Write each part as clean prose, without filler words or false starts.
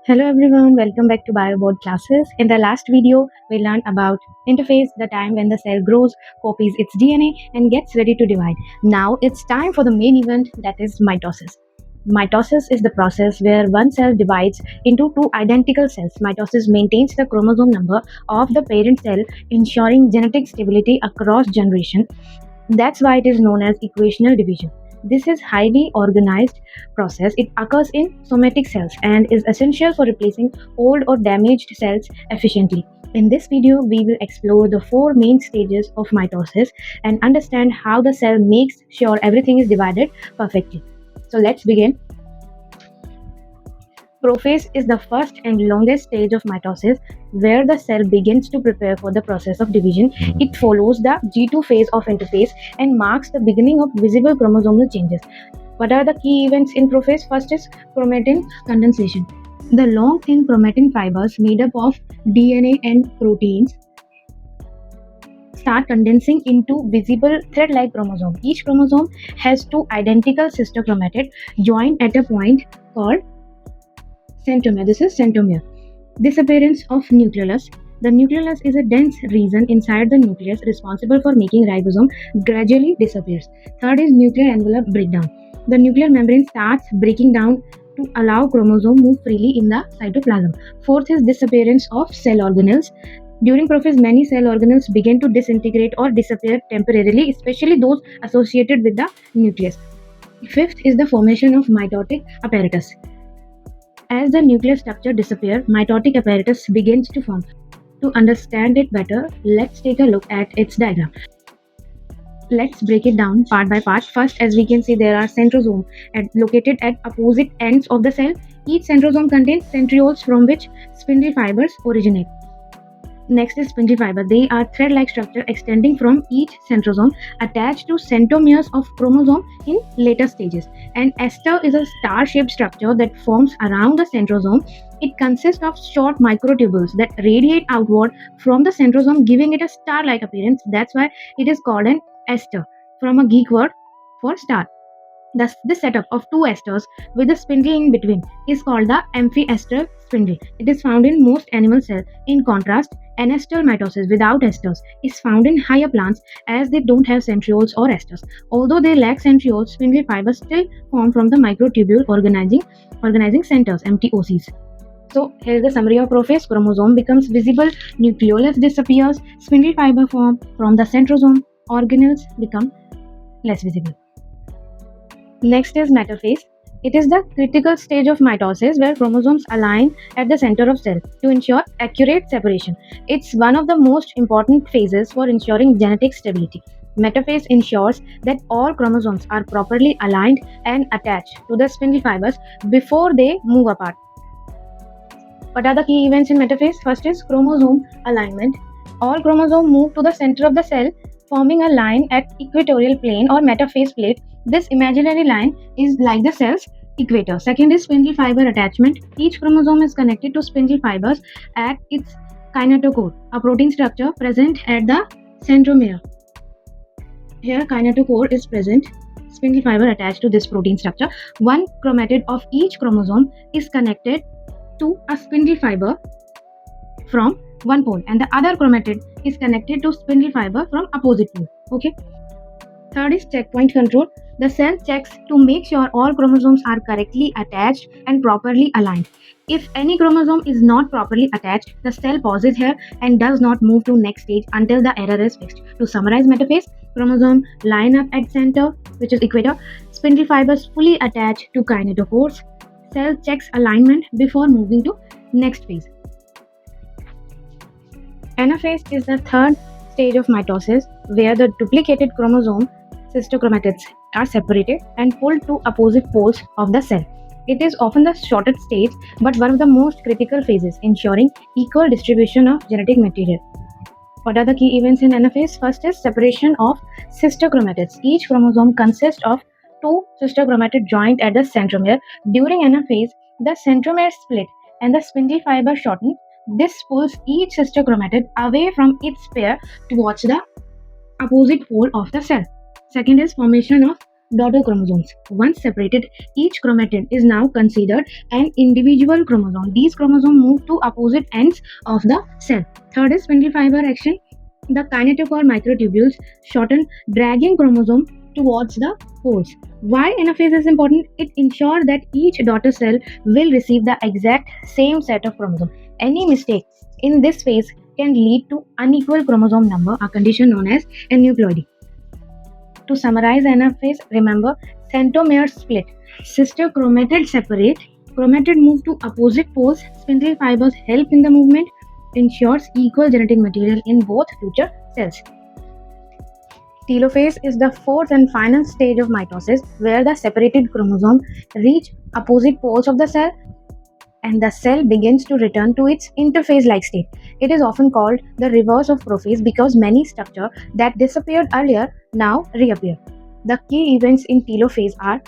Hello everyone, welcome back to BioBoard classes. In the last video, we learned about interphase, the time when the cell grows, copies its DNA and gets ready to divide. Now it's time for the main event, that is mitosis. Mitosis is the process where one cell divides into two identical cells. Mitosis maintains the chromosome number of the parent cell, ensuring genetic stability across generations. That's why it is known as equational division. This is highly organized process. It occurs in somatic cells and is essential for replacing old or damaged cells efficiently. In this video, we will explore the four main stages of mitosis and understand how the cell makes sure everything is divided perfectly. So let's begin. Prophase is the first and longest stage of mitosis, where the cell begins to prepare for the process of division. It follows the G2 phase of interphase and marks the beginning of visible chromosomal changes. What are the key events in prophase? First is chromatin condensation. The long thin chromatin fibers made up of DNA and proteins start condensing into visible thread-like chromosome. Each chromosome has two identical sister chromatids joined at a point called centromere. This is centromere. Disappearance of nucleolus. The nucleolus is a dense region inside the nucleus responsible for making ribosome gradually disappears. Third is nuclear envelope breakdown. The nuclear membrane starts breaking down to allow chromosome move freely in the cytoplasm. Fourth is disappearance of cell organelles. During prophase, many cell organelles begin to disintegrate or disappear temporarily, especially those associated with the nucleus. Fifth is the formation of mitotic apparatus. As the nuclear structure disappears, mitotic apparatus begins to form. To understand it better, let's take a look at its diagram. Let's break it down part by part. First, as we can see, there are centrosomes located at opposite ends of the cell. Each centrosome contains centrioles from which spindle fibers originate. Next is spindle fiber. They are thread-like structure extending from each centrosome attached to centromeres of chromosome in later stages. An ester is a star-shaped structure that forms around the centrosome. It consists of short microtubules that radiate outward from the centrosome, giving it a star-like appearance. That's why it is called an ester, from a Greek word for star. Thus, this setup of two esters with a spindle in between is called the amphiestral spindle. It is found in most animal cells. In contrast, anestal mitosis without esters is found in higher plants, as they don't have centrioles or esters. Although they lack centrioles, spindle fibers still form from the microtubule organizing centers, MTOCs. So here is the summary of prophase. Chromosome becomes visible, nucleolus disappears, spindle fiber form from the centrosome, organelles become less visible. Next is metaphase. It is the critical stage of mitosis where chromosomes align at the center of cell to ensure accurate separation. It's one of the most important phases for ensuring genetic stability. Metaphase ensures that all chromosomes are properly aligned and attached to the spindle fibers before they move apart. What are the key events in metaphase? First is chromosome alignment. All chromosomes move to the center of the cell, forming a line at equatorial plane or metaphase plate. This imaginary line is like the cell's equator. Second is spindle fiber attachment. Each chromosome is connected to spindle fibers at its kinetochore, a protein structure present at the centromere. Here, kinetochore is present. Spindle fiber attached to this protein structure. One chromatid of each chromosome is connected to a spindle fiber from one pole, and the other chromatid is connected to spindle fiber from opposite pole. Okay. Third is checkpoint control. The cell checks to make sure all chromosomes are correctly attached and properly aligned. If any chromosome is not properly attached, the cell pauses here and does not move to next stage until the error is fixed. To summarize metaphase, chromosome line up at center, which is equator, spindle fibers fully attached to kinetochores, cell checks alignment before moving to next phase. Anaphase is the third stage of mitosis, where the duplicated chromosome sister chromatids are separated and pulled to opposite poles of the cell. It is often the shortest stage, but one of the most critical phases, ensuring equal distribution of genetic material. What are the key events in anaphase? First is separation of sister chromatids. Each chromosome consists of two sister chromatids joined at the centromere. During anaphase, the centromere split and the spindle fiber shorten. This pulls each sister chromatid away from its pair towards the opposite pole of the cell. Second is formation of daughter chromosomes. Once separated, each chromatid is now considered an individual chromosome. These chromosomes move to opposite ends of the cell. Third is spindle fiber action. The kinetochore microtubules shorten, dragging chromosome towards the poles. Why anaphase is important? It ensures that each daughter cell will receive the exact same set of chromosomes. Any mistake in this phase can lead to unequal chromosome number, a condition known as aneuploidy. To summarize anaphase, remember centromere split. Sister chromatid separate, chromatid move to opposite poles, spindle fibers help in the movement, ensures equal genetic material in both future cells. Telophase is the fourth and final stage of mitosis where the separated chromosome reach opposite poles of the cell and the cell begins to return to its interphase-like state. It is often called the reverse of prophase because many structures that disappeared earlier now reappear. The key events in telophase are: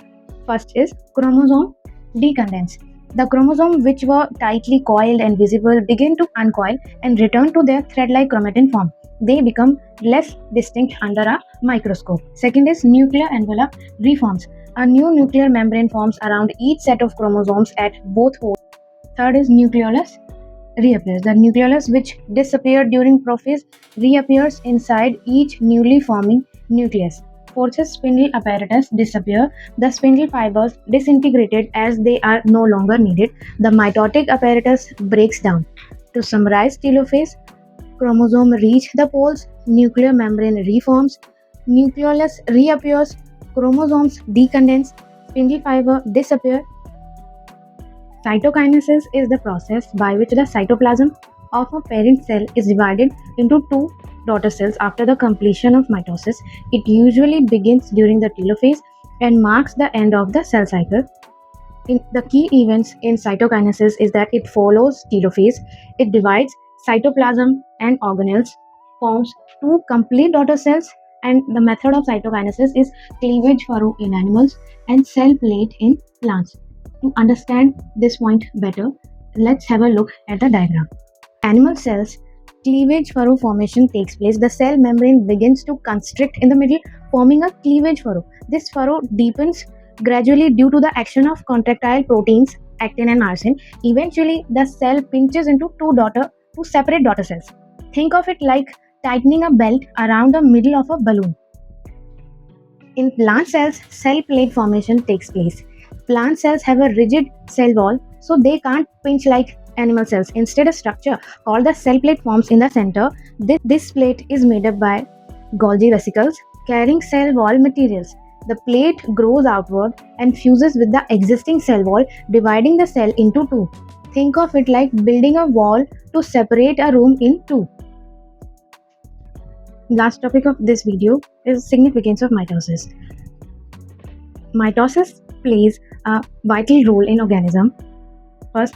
first is chromosome decondense. The chromosomes which were tightly coiled and visible begin to uncoil and return to their thread-like chromatin form. They become less distinct under a microscope. Second is nuclear envelope reforms. A new nuclear membrane forms around each set of chromosomes at both poles. Third is nucleolus reappears. The nucleolus which disappeared during prophase reappears inside each newly forming nucleus. Fourth is spindle apparatus disappear. The spindle fibers disintegrated as they are no longer needed. The mitotic apparatus breaks down. To summarize telophase, chromosome reach the poles, nuclear membrane reforms, nucleolus reappears, chromosomes decondense, spindle fiber disappear. Cytokinesis is the process by which the cytoplasm of a parent cell is divided into two daughter cells after the completion of mitosis. It usually begins during the telophase and marks the end of the cell cycle. The key events in cytokinesis is that it follows telophase, it divides cytoplasm and organelles, forms two complete daughter cells, and the method of cytokinesis is cleavage furrow in animals and cell plate in plants. To understand this point better, let's have a look at the diagram. Animal cells, cleavage furrow formation takes place. The cell membrane begins to constrict in the middle, forming a cleavage furrow. This furrow deepens gradually due to the action of contractile proteins, actin and myosin. Eventually, the cell pinches into two separate daughter cells. Think of it like tightening a belt around the middle of a balloon. In plant cells, cell plate formation takes place. Plant cells have a rigid cell wall, so they can't pinch like animal cells. Instead, a structure called the cell plate forms in the center. This plate is made up by Golgi vesicles carrying cell wall materials. The plate grows outward and fuses with the existing cell wall, dividing the cell into two. Think of it like building a wall to separate a room in two. Last topic of this video is significance of mitosis. Mitosis plays a vital role in organism. First,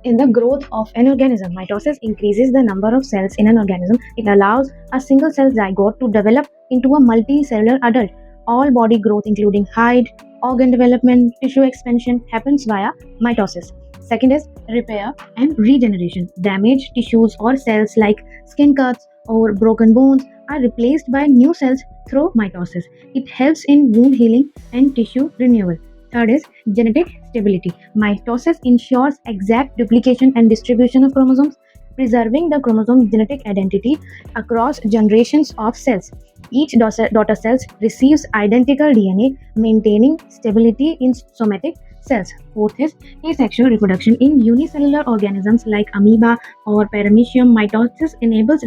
in the growth of an organism, mitosis increases the number of cells in an organism. It allows a single cell zygote to develop into a multicellular adult. All body growth, including height, organ development, tissue expansion, happens via mitosis. Second is repair and regeneration. Damaged tissues or cells like skin cuts or broken bones are replaced by new cells through mitosis. It helps in wound healing and tissue renewal. Third is genetic stability. Mitosis ensures exact duplication and distribution of chromosomes, preserving the chromosome's genetic identity across generations of cells. Each daughter cell receives identical DNA, maintaining stability in somatic cells. Fourth is asexual reproduction. In unicellular organisms like amoeba or paramecium, mitosis enables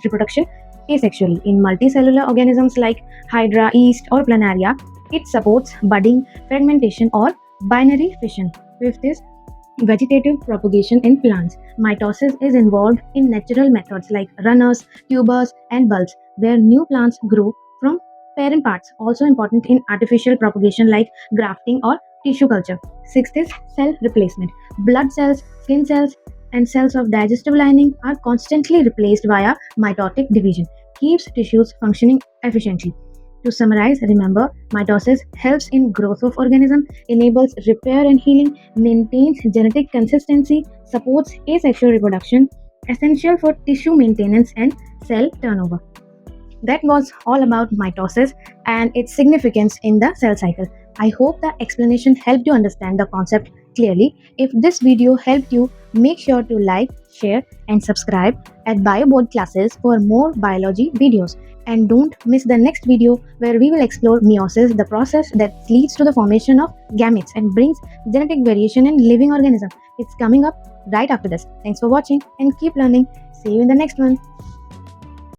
reproduction asexually. In multicellular organisms like Hydra, yeast, or planaria, it supports budding, fragmentation, or binary fission. Fifth is vegetative propagation in plants. Mitosis is involved in natural methods like runners, tubers, and bulbs, where new plants grow from parent parts. Also important in artificial propagation like grafting or tissue culture. Sixth is cell replacement. Blood cells, skin cells, and cells of digestive lining are constantly replaced via mitotic division, keeps tissues functioning efficiently. To summarize, remember, mitosis helps in growth of organism, enables repair and healing, maintains genetic consistency, supports asexual reproduction, essential for tissue maintenance and cell turnover. That was all about mitosis and its significance in the cell cycle. I hope the explanation helped you understand the concept clearly. If this video helped you, make sure to like, share, and subscribe at BioBoard classes for more biology videos. And don't miss the next video where we will explore meiosis, the process that leads to the formation of gametes and brings genetic variation in living organisms. It's coming up right after this. Thanks for watching and keep learning. See you in the next one.